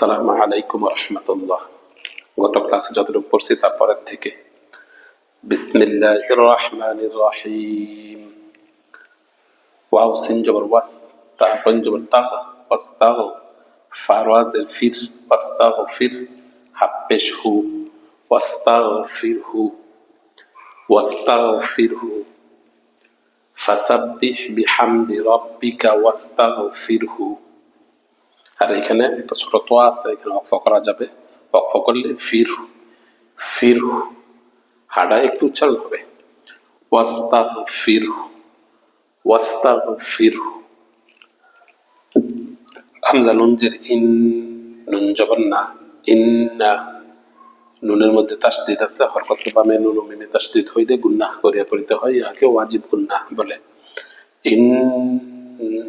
আসসালামু আলাইকুম রহমতুল্লাহ। গত ক্লাসে যতটুকু পড়ছি তারপরের থেকে বিসমিল্লাহির রহমানির রহিম। ওয়াও সিন জবর ওয়াস, তারপর জবর তাগ, ওয়াস্তাগ, ফারওয়াজের ফির, ওয়াস্তাগফির, হাপ্পেশ হু, ওয়াস্তাগফিরহু, ওয়াস্তাগফিরহু, ফাসাব্বিহ বিহামদি রাব্বিকা ওয়াস্তাগফিরহু। আর এখানে একটা ছোট তোয়া আছে, এখানে ওয়াকফ করা যাবে। ওয়াকফ করলে ফির ফির হাডা একটু উচ্চারণ হবে। ওয়াস্তাগফির ওয়াস্তাগফির। হামজা নুন জের ইন, নুন জবর না, ইন্না। নুনের মধ্যে তাসদিদ আছে, হরকত বামে নুন ও মিমে তাসদিদ হইলে গুন্নাহ করিয়া পড়িতে হয়, ইয়াকে ওয়াজিব গুন্নাহ বলে। ইন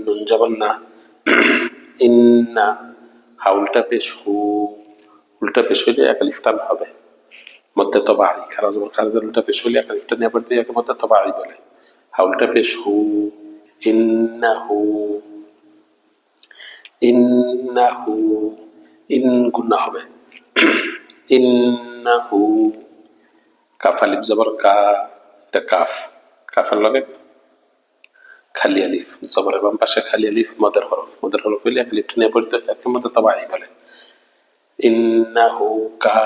নুন জবর না, ইন্না। হা উল্টা পেশ হু, উল্টা পেশ হইলে এক আলিফ টান হবে। মধ্যে তবাই খারাজ খারাজের উল্টা পেশ হইলে এক আলিফটা নিয়ে পড়তে ইয়াকে মধ্যে তবাই বলে। হা উল্টা পেশ হু, ইন্নাহু, ইন্নাহু। ইন গুন্না হবে, ইন্নাহু। কাফ আলিফ জবর কা, এটা কাফ, কাফের লগে খালি আলিফ, জবরের বাম পাশে খালি আলিফ মদের হরফ, মদের হরফ হইলে এক আলিফটা নিয়ে পড়তে একে মধ্যে তবাই বলে। ইন্নাহু কা,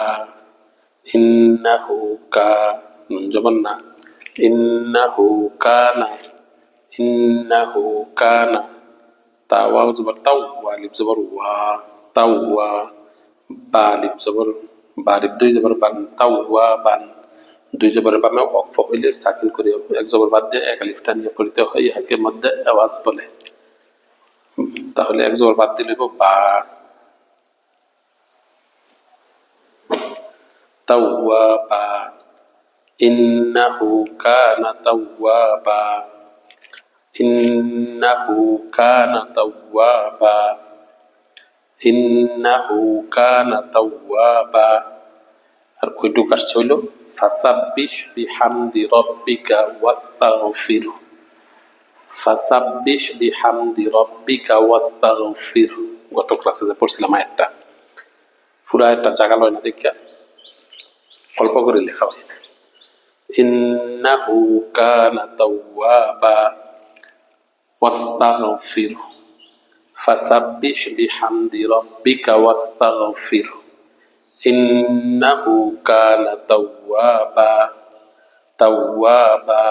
ইন্নাহু কা, নুন জবর না, ইন্নাহু কানা, ইন্নাহু কানা। তা ওয়াও জবর তাও, ওয়া আলিফ জবর ওয়া, তাও ওয়া। বা আলিফ জবর, বা আলিফ দুই জবর বান, তাও ওয়া বান। দুই জবরের বামে ওয়াকফ হইলে সাকিন করে এক জবর বাদ দিয়ে এক আলিফটা নিয়ে পড়িতে হয়, ইহাকে মধ্যে আওয়াজ বলে। তাহলে এক জবর বাদ দিলে বা, তাওয়াবা। ইন্নাহু কানা তাওয়াবা, ইন্নাহু কানা তাওয়াবা, ইন্নাহু কানা তাওয়াবা। আর ওইটুক আসছে হইল ফাসাব্বিহ বিহামদি রাব্বিকা ওয়াস্তাগফিরহু, ফাসাব্বিহ বিহামদি রাব্বিকা ওয়াস্তাগফিরহু। গত ক্লাসে যে পড়ছিলাম আয়াতটা, পুরো আয়াতটা জায়গা লয় না দেখা অল্প করে লেখা হয়েছে। ইন্নাহু কানা তাওয়াবা ওয়াস্তাগফিরহু, ফাসাব্বিহ বিহামদি রাব্বিকা ওয়াস্তাগফিরহু, ইন্নাহু কানা তাওয়াবা, তাওয়াবা।